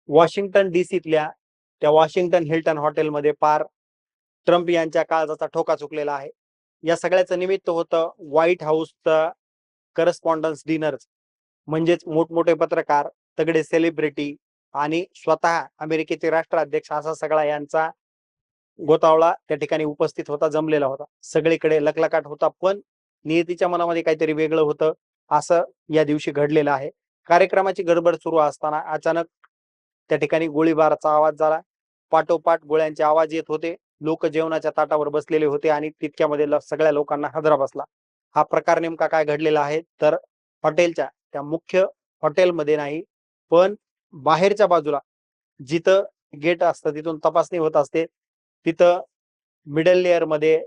Washington डीसीतल्या त्या Washington Hilton हॉटेलमध्ये पार ट्रम्प यांच्या काळजाचा ठोका चुकलेला आहे. या सगळ्याचं निमित्त होतं व्हाईट हाऊसचं करस्पॉन्डन्स डिनर, म्हणजेच मोठमोठे पत्रकार, तगडे सेलिब्रिटी आणि स्वतः अमेरिकेचे राष्ट्राध्यक्ष असा सगळा यांचा गोतावळा त्या ठिकाणी उपस्थित होता, जमलेला होता. सगळीकडे लखलखाट होता, पण नियतीच्या मनामध्ये काहीतरी वेगळं होतं असं या दिवशी घडलेलं आहे. कार्यक्रमाची गडबड सुरू असताना अचानक त्या ठिकाणी गोळीबाराचा आवाज झाला. पाठोपाठ गोळ्यांचे आवाज येत होते. लोक जेवणाच्या ताटावर बसलेले होते आणि तितक्यामध्ये सगळ्या लोकांना हादरा बसला. हा प्रकार नेमका काय घडलेला आहे तर हॉटेलच्या त्या मुख्य हॉटेलमध्ये नाही, पण बाहेरच्या बाजूला जिथं गेट असतं तिथून तपासणी होत असते, तिथं मिडल लेअर मध्ये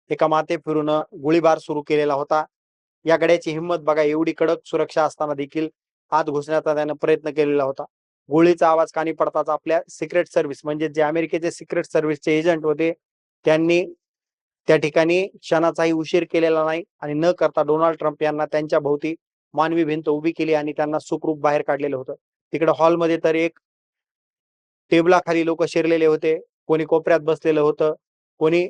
एका माते फिरून गोळीबार सुरू केलेला होता. या गड्याची हिंमत बघा, एवढी कडक सुरक्षा असताना देखील आत घुसण्याचा त्यानं प्रयत्न केलेला होता. गोळीचा आवाज कानी पडताच आपल्या सिक्रेट सर्व्हिस म्हणजे जे अमेरिकेचे सिक्रेट सर्व्हिसचे एजंट होते त्यांनी त्या ठिकाणी क्षणाचाही उशीर केलेला नाही आणि न करता डोनाल्ड ट्रम्प यांना त्यांच्या भोवती मानवी भिंत उभी केली आणि त्यांना सुखरूप बाहेर काढलेलं होतं. तिकडे हॉलमध्ये तर एक टेबलाखाली लोक शिरलेले होते, कोणी कोपऱ्यात बसलेलं होतं, कोणी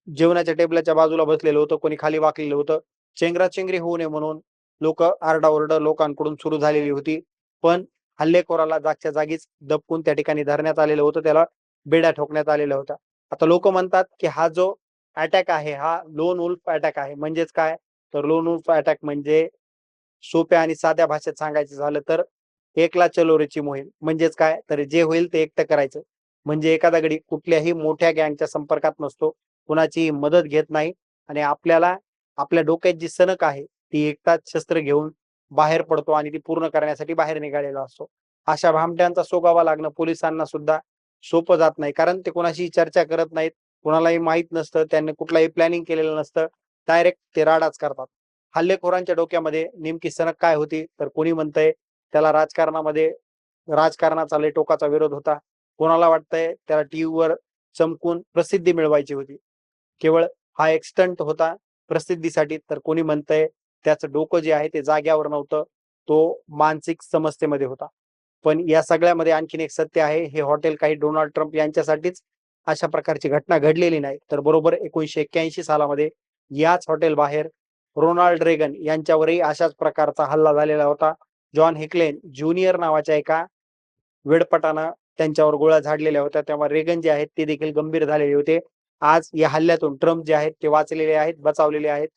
जेवणाच्या टेबलाच्या बाजूला बसलेलं होतं, कोणी खाली वाकलेलं होतं. चेंगराचेंगरी होऊ नये म्हणून लोक आरडाओरड लोकांकडून सुरू झालेली होती, पण हल्लेखोराला जागच्या जागीच दबकून त्या ठिकाणी धरण्यात आलेलं होतं, त्याला बेड्या ठोकण्यात आलेल्या होत्या. आता लोक म्हणतात की हा जो अटॅक आहे हा लोन वुल्फ अटॅक आहे. म्हणजेच काय तर लोन वुल्फ अटॅक म्हणजे सोप्या आणि साध्या भाषेत सांगायचं झालं तर एकला चलोरेची मोहीम. म्हणजेच काय तर जे होईल ते एकटं करायचं. म्हणजे एखादा गडी कुठल्याही मोठ्या गँगच्या संपर्कात नसतो, कुणाची मदत घेत नाही आणि आपल्याला आपल्या डोक्यात जी सनक आहे ती एकटाच शस्त्र घेऊन बाहेर पडतो आणि ती पूर्ण करण्यासाठी बाहेर निघालेला असतो. अशा भामट्यांचा सोगावा लागणं पोलिसांना सुद्धा सोपं जात नाही, कारण ते कोणाशी चर्चा करत नाहीत, कोणालाही माहित नसतं, त्यांनी कुठलाही प्लॅनिंग केलेलं नसतं, डायरेक्ट ते राडाच करतात. हल्लेखोरांच्या डोक्यामध्ये नेमकी सनक काय होती तर कोणी म्हणतंय त्याला राजकारणाचा लय टोकाचा विरोध होता, कोणाला वाटतंय त्याला टीव्हीवर चमकून प्रसिद्धी मिळवायची होती, केवळ हा एक स्टंट होता प्रसिद्धीसाठी, तर कोणी म्हणतंय त्याचं डोकं जे आहे ते जाग्यावर नव्हतं, तो मानसिक समस्येमध्ये होता. पण या सगळ्यामध्ये आणखीन एक सत्य आहे, हे हॉटेल काही डोनाल्ड ट्रम्प यांच्यासाठीच अशा प्रकारची घटना घडलेली नाही, तर बरोबर 1981 सालामध्ये याच हॉटेल बाहेर रोनाल्ड रेगन यांच्यावरही अशाच प्रकारचा हल्ला झालेला होता. जॉन हिकलेन ज्युनियर नावाच्या एका वेडपटानं त्यांच्यावर गोळ्या झाडलेल्या होत्या, तेव्हा रेगन जे आहेत ते देखील गंभीर झालेले होते. आज या हल्ल्यातून ट्रम्प जे आहेत ते वाचलेले आहेत, बचावलेले आहेत.